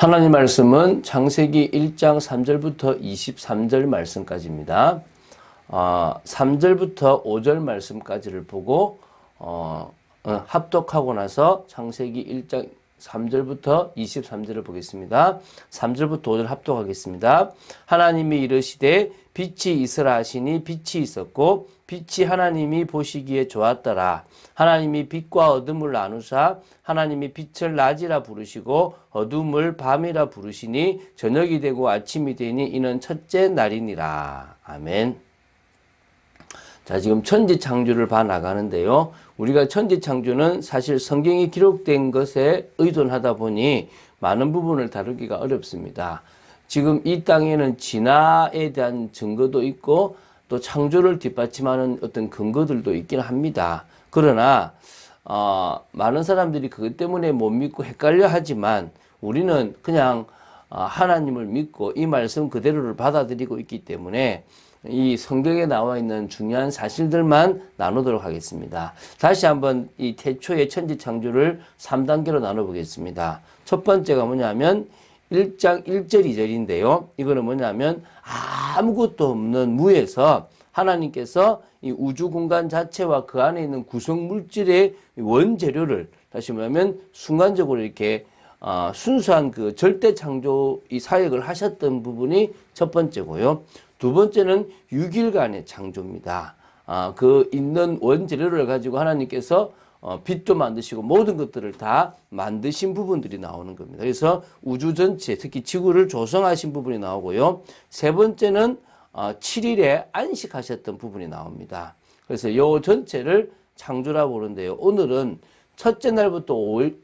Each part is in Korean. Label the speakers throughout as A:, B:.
A: 하나님 말씀은 창세기 1장 3절부터 23절 말씀까지입니다. 3절부터 5절 말씀까지를 보고 합독하고 나서 창세기 1장 3절부터 23절을 보겠습니다. 3절부터 5절 합독하겠습니다. 하나님이 이르시되 빛이 있으라 하시니 빛이 있었고 빛이 하나님이 보시기에 좋았더라. 하나님이 빛과 어둠을 나누사 하나님이 빛을 낮이라 부르시고 어둠을 밤이라 부르시니 저녁이 되고 아침이 되니 이는 첫째 날이니라. 아멘. 자, 지금 천지창조를 봐 나가는데요. 우리가 천지창조는 사실 성경이 기록된 것에 의존하다 보니 많은 부분을 다루기가 어렵습니다. 지금 이 땅에는 진화에 대한 증거도 있고 또 창조를 뒷받침하는 어떤 근거들도 있긴 합니다. 그러나 많은 사람들이 그것 때문에 못 믿고 헷갈려 하지만 우리는 그냥 하나님을 믿고 이 말씀 그대로를 받아들이고 있기 때문에 이 성경에 나와 있는 중요한 사실들만 나누도록 하겠습니다. 다시 한번 이 태초의 천지 창조를 3단계로 나눠보겠습니다. 첫 번째가 뭐냐면 1장 1절 2절인데요. 이거는 뭐냐면 아무것도 없는 무에서 하나님께서 이 우주 공간 자체와 그 안에 있는 구성 물질의 원재료를 다시 뭐냐면 순간적으로 이렇게 순수한 그 절대 창조 이 사역을 하셨던 부분이 첫 번째고요. 두 번째는 6일간의 창조입니다. 그 있는 원재료를 가지고 하나님께서 빛도 만드시고 모든 것들을 다 만드신 부분들이 나오는 겁니다. 그래서 우주 전체, 특히 지구를 조성하신 부분이 나오고요. 세 번째는 7일에 안식하셨던 부분이 나옵니다. 그래서 이 전체를 창조라고 부르는데요. 오늘은 첫째 날부터 5일,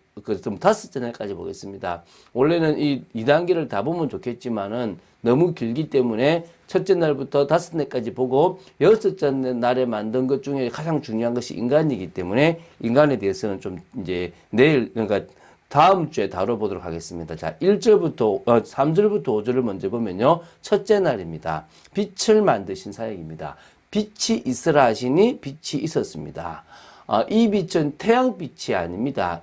A: 다섯째 날까지 보겠습니다. 원래는 이 2단계를 다 보면 좋겠지만은 너무 길기 때문에 첫째 날부터 다섯 날까지 보고 여섯째 날에 만든 것 중에 가장 중요한 것이 인간이기 때문에 인간에 대해서는 좀 이제 내일, 그러니까 다음 주에 다뤄보도록 하겠습니다. 자, 3절부터 5절을 먼저 보면요. 첫째 날입니다. 빛을 만드신 사역입니다. 빛이 있으라 하시니 빛이 있었습니다. 이 빛은 태양빛이 아닙니다.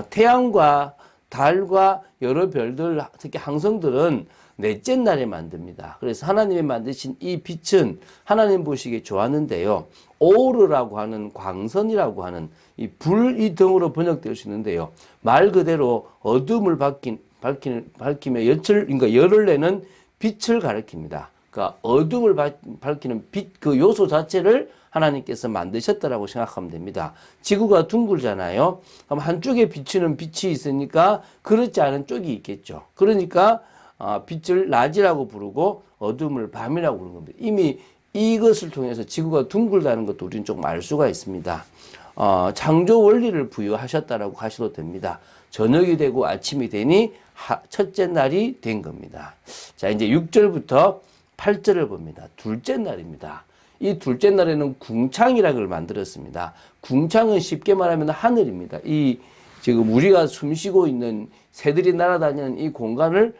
A: 태양과 달과 여러 별들, 특히 항성들은 넷째 날에 만듭니다. 그래서 하나님이 만드신 이 빛은 하나님 보시기에 좋았는데요. 오르라고 하는 광선이라고 하는 이 불이 등으로 번역될 수 있는데요. 말 그대로 어둠을 밝히며 열을 내는 빛을 가리킵니다. 그러니까 어둠을 밝히는 빛, 그 요소 자체를 하나님께서 만드셨다라고 생각하면 됩니다. 지구가 둥글잖아요. 그럼 한쪽에 비치는 빛이 있으니까 그렇지 않은 쪽이 있겠죠. 그러니까 빛을 낮이라고 부르고 어둠을 밤이라고 부르는 겁니다. 이미 이것을 통해서 지구가 둥글다는 것도 우리는 조금 알 수가 있습니다. 창조 원리를 부여하셨다라고 하셔도 됩니다. 저녁이 되고 아침이 되니 첫째 날이 된 겁니다. 자, 이제 6절부터 8절을 봅니다. 둘째 날입니다. 이 둘째 날에는 궁창이라는 걸 만들었습니다. 궁창은 쉽게 말하면 하늘입니다. 이 지금 우리가 숨쉬고 있는 새들이 날아다니는 이 공간을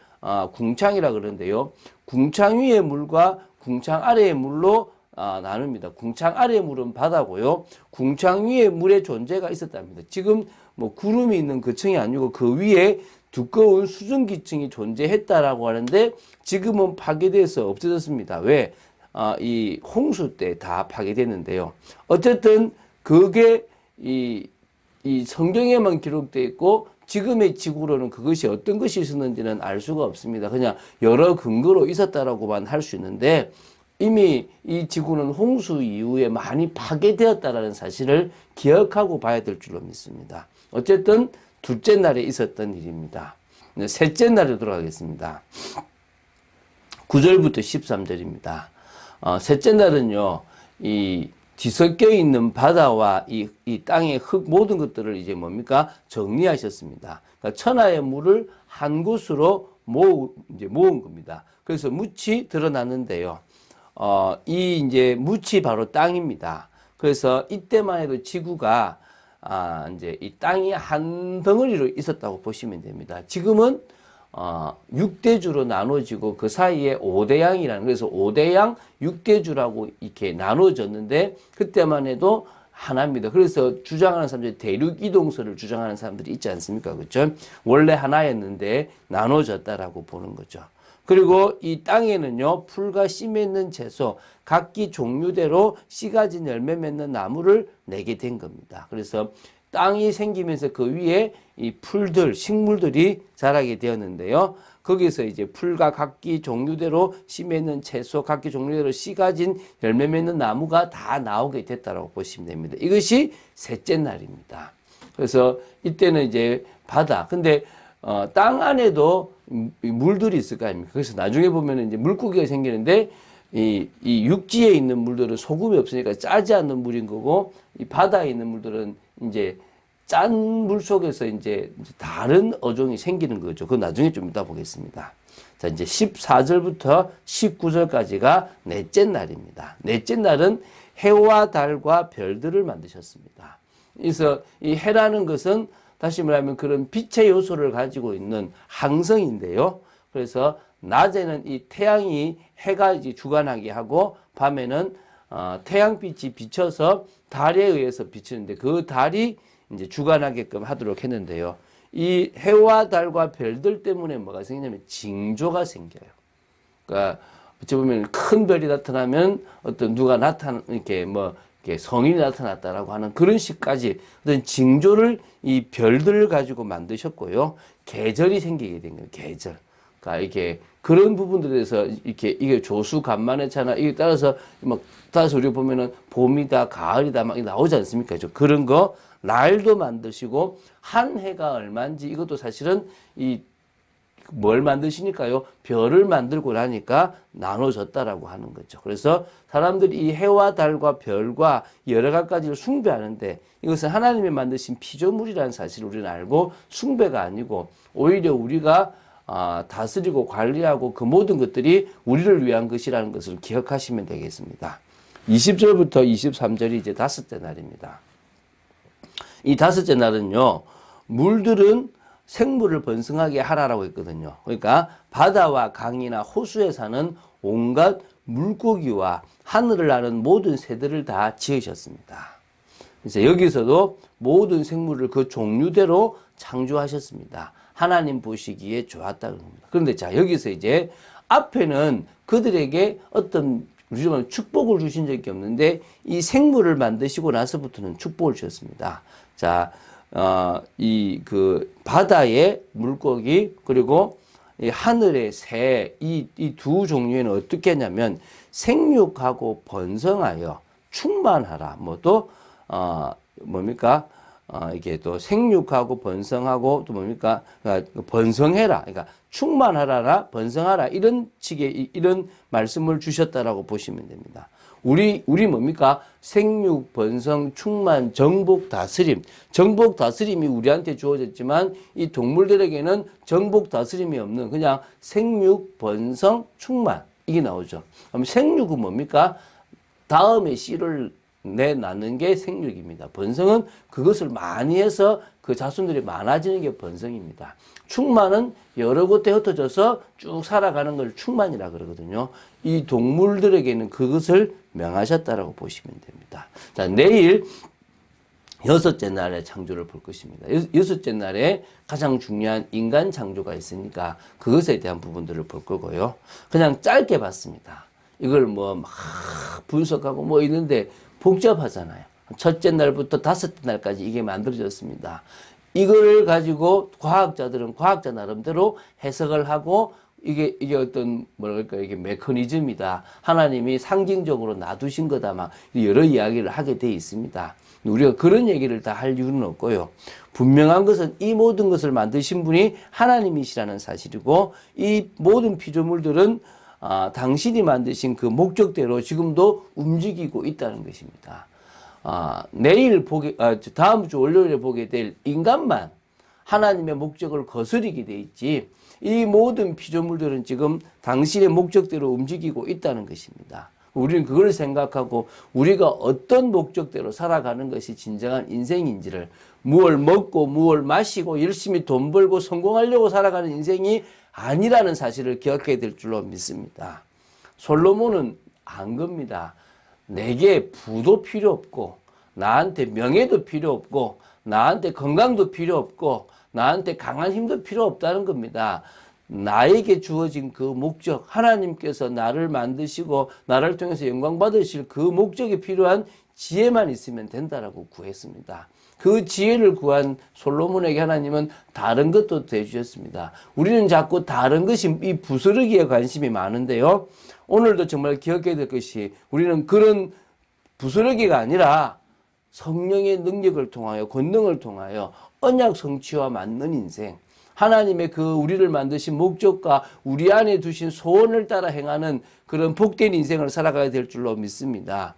A: 궁창이라 그러는데요. 궁창 위의 물과 궁창 아래의 물로 나눕니다. 궁창 아래의 물은 바다고요. 궁창 위에 물의 존재가 있었답니다. 지금 뭐 구름이 있는 그 층이 아니고 그 위에 두꺼운 수증기층이 존재했다라고 하는데 지금은 파괴돼서 없어졌습니다. 왜? 이 홍수 때 다 파괴됐는데요. 어쨌든 그게 이 성경에만 기록되어 있고 지금의 지구로는 그것이 어떤 것이 있었는지는 알 수가 없습니다. 그냥 여러 근거로 있었다라고만 할 수 있는데 이미 이 지구는 홍수 이후에 많이 파괴되었다라는 사실을 기억하고 봐야 될 줄로 믿습니다. 어쨌든 둘째 날에 있었던 일입니다. 셋째 날에 들어가겠습니다. 9절부터 13절입니다. 셋째 날은요, 이 뒤섞여 있는 바다와 이 땅의 흙 모든 것들을 이제 뭡니까? 정리하셨습니다. 그러니까 천하의 물을 한 곳으로 모은 겁니다. 그래서 묻이 드러났는데요. 이 이제 묻이 바로 땅입니다. 그래서 이때만 해도 지구가 이제 이 땅이 한 덩어리로 있었다고 보시면 됩니다. 지금은 6대주로 나눠지고 그 사이에 5대양이라는, 그래서 5대양 6대주라고 이렇게 나눠졌는데 그때만 해도 하나입니다. 그래서 주장하는 사람들이 대륙 이동설을 주장하는 사람들이 있지 않습니까? 그렇죠? 원래 하나였는데 나눠졌다라고 보는 거죠. 그리고 이 땅에는요, 풀과 씨 맺는 채소, 각기 종류대로 씨 가진 열매 맺는 나무를 내게 된 겁니다. 그래서 땅이 생기면서 그 위에 이 풀들, 식물들이 자라게 되었는데요. 거기서 이제 풀과 각기 종류대로 씨 맺는 채소, 각기 종류대로 씨 가진 열매 맺는 나무가 다 나오게 됐다라고 보시면 됩니다. 이것이 셋째 날입니다. 그래서 이때는 이제 바다. 근데 땅 안에도 물들이 있을 거 아닙니까? 그래서 나중에 보면 이제 물고기가 생기는데 이 육지에 있는 물들은 소금이 없으니까 짜지 않는 물인 거고, 이 바다에 있는 물들은 이제 짠 물 속에서 이제 다른 어종이 생기는 거죠. 그건 나중에 좀 이따 보겠습니다. 자, 이제 14절부터 19절까지가 넷째 날입니다. 넷째 날은 해와 달과 별들을 만드셨습니다. 그래서 이 해라는 것은 다시 말하면 그런 빛의 요소를 가지고 있는 항성인데요. 그래서 낮에는 이 태양이 해가 이제 주관하게 하고, 밤에는 태양빛이 비쳐서 달에 의해서 비치는데 그 달이 이제 주관하게끔 하도록 했는데요. 이 해와 달과 별들 때문에 뭐가 생기냐면 징조가 생겨요. 그러니까 어찌 보면 큰 별이 나타나면 어떤 누가 이렇게 성인이 나타났다라고 하는 그런 식까지 어떤 징조를 이 별들을 가지고 만드셨고요. 계절이 생기게 된 거예요. 계절. 그러니까 이렇게 그런 부분들에 대해서 이게 조수간만의 차나 이에 따라서 따라서 우리가 보면은 봄이다, 가을이다 막 나오지 않습니까? 그런 거 날도 만드시고, 한 해가 얼마인지 이것도 사실은 뭘 만드시니까요? 별을 만들고 나니까 나눠졌다라고 하는 거죠. 그래서 사람들이 이 해와 달과 별과 여러 가지를 숭배하는데, 이것은 하나님이 만드신 피조물이라는 사실을 우리는 알고 숭배가 아니고, 오히려 우리가 다스리고 관리하고 그 모든 것들이 우리를 위한 것이라는 것을 기억하시면 되겠습니다. 20절부터 23절이 이제 다섯째 날입니다. 이 다섯째 날은요, 물들은 생물을 번성하게 하라라고 했거든요. 그러니까 바다와 강이나 호수에 사는 온갖 물고기와 하늘을 나는 모든 새들을 다 지으셨습니다. 그래서 여기서도 모든 생물을 그 종류대로 창조하셨습니다. 하나님 보시기에 좋았다고 합니다. 그런데 자, 여기서 이제 앞에는 그들에게 어떤 우리가 축복을 주신 적이 없는데, 이 생물을 만드시고 나서부터는 축복을 주셨습니다. 자, 바다의 물고기, 그리고 이 하늘의 새, 이 두 종류에는 어떻게 하냐면, 생육하고 번성하여 충만하라. 이게 또 생육하고 번성하고 또 뭡니까? 번성해라. 그러니까 충만하라나 번성하라. 이런 식의 이런 말씀을 주셨다라고 보시면 됩니다. 우리 뭡니까? 생육, 번성, 충만, 정복, 다스림. 정복, 다스림이 우리한테 주어졌지만 이 동물들에게는 정복, 다스림이 없는 그냥 생육, 번성, 충만. 이게 나오죠. 그럼 생육은 뭡니까? 다음에 씨를 낳는 게 생육입니다. 번성은 그것을 많이 해서 그 자손들이 많아지는 게 번성입니다. 충만은 여러 곳에 흩어져서 쭉 살아가는 걸 충만이라 그러거든요. 이 동물들에게는 그것을 명하셨다라고 보시면 됩니다. 자, 내일 여섯째 날의 창조를 볼 것입니다. 여섯째 날에 가장 중요한 인간 창조가 있으니까 그것에 대한 부분들을 볼 거고요. 그냥 짧게 봤습니다. 이걸 막 분석하고 있는데 복잡하잖아요. 첫째 날부터 다섯째 날까지 이게 만들어졌습니다. 이걸 가지고 과학자들은 과학자 나름대로 해석을 하고 이게 어떤 이게 메커니즘이다. 하나님이 상징적으로 놔두신 거다. 막 여러 이야기를 하게 돼 있습니다. 우리가 그런 얘기를 다 할 이유는 없고요. 분명한 것은 이 모든 것을 만드신 분이 하나님이시라는 사실이고, 이 모든 피조물들은 당신이 만드신 그 목적대로 지금도 움직이고 있다는 것입니다. 다음 주 월요일에 보게 될 인간만 하나님의 목적을 거스르게 돼 있지, 이 모든 피조물들은 지금 당신의 목적대로 움직이고 있다는 것입니다. 우리는 그걸 생각하고 우리가 어떤 목적대로 살아가는 것이 진정한 인생인지를, 무엇을 먹고 무엇을 마시고 열심히 돈 벌고 성공하려고 살아가는 인생이 아니라는 사실을 기억해야 될 줄로 믿습니다. 솔로몬은 안 겁니다. 내게 부도 필요 없고 나한테 명예도 필요 없고 나한테 건강도 필요 없고 나한테 강한 힘도 필요 없다는 겁니다. 나에게 주어진 그 목적, 하나님께서 나를 만드시고 나를 통해서 영광 받으실 그 목적에 필요한 지혜만 있으면 된다라고 구했습니다. 그 지혜를 구한 솔로몬에게 하나님은 다른 것도 대주셨습니다. 우리는 자꾸 다른 것이 이 부스러기에 관심이 많은데요. 오늘도 정말 기억해야 될 것이 우리는 그런 부스러기가 아니라 성령의 능력을 통하여 권능을 통하여 언약 성취와 맞는 인생, 하나님의 그 우리를 만드신 목적과 우리 안에 두신 소원을 따라 행하는 그런 복된 인생을 살아가야 될 줄로 믿습니다.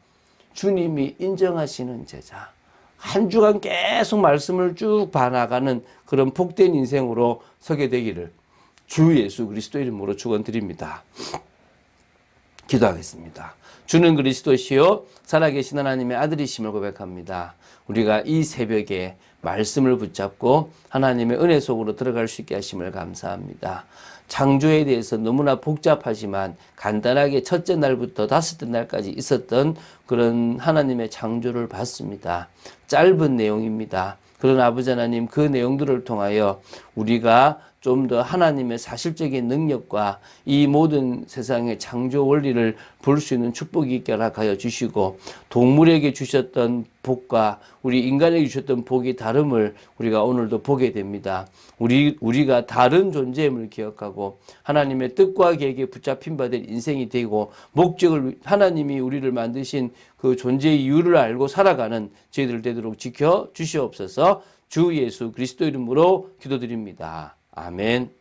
A: 주님이 인정하시는 제자, 한 주간 계속 말씀을 쭉 봐나가는 그런 복된 인생으로 서게 되기를 주 예수 그리스도 이름으로 축원드립니다. 기도하겠습니다. 주는 그리스도시요 살아계신 하나님의 아들이심을 고백합니다. 우리가 이 새벽에 말씀을 붙잡고 하나님의 은혜 속으로 들어갈 수 있게 하심을 감사합니다. 창조에 대해서 너무나 복잡하지만 간단하게 첫째 날부터 다섯째 날까지 있었던 그런 하나님의 창조를 봤습니다. 짧은 내용입니다. 그런 아버지 하나님, 그 내용들을 통하여 우리가 좀 더 하나님의 사실적인 능력과 이 모든 세상의 창조 원리를 볼 수 있는 축복이 있게 허락하여 주시고, 동물에게 주셨던 복과 우리 인간에게 주셨던 복이 다름을 우리가 오늘도 보게 됩니다. 우리가 다른 존재임을 기억하고 하나님의 뜻과 계획에 붙잡힌 바 될 인생이 되고, 목적을, 하나님이 우리를 만드신 그 존재의 이유를 알고 살아가는 저희들 되도록 지켜 주시옵소서. 주 예수 그리스도 이름으로 기도드립니다. 아멘.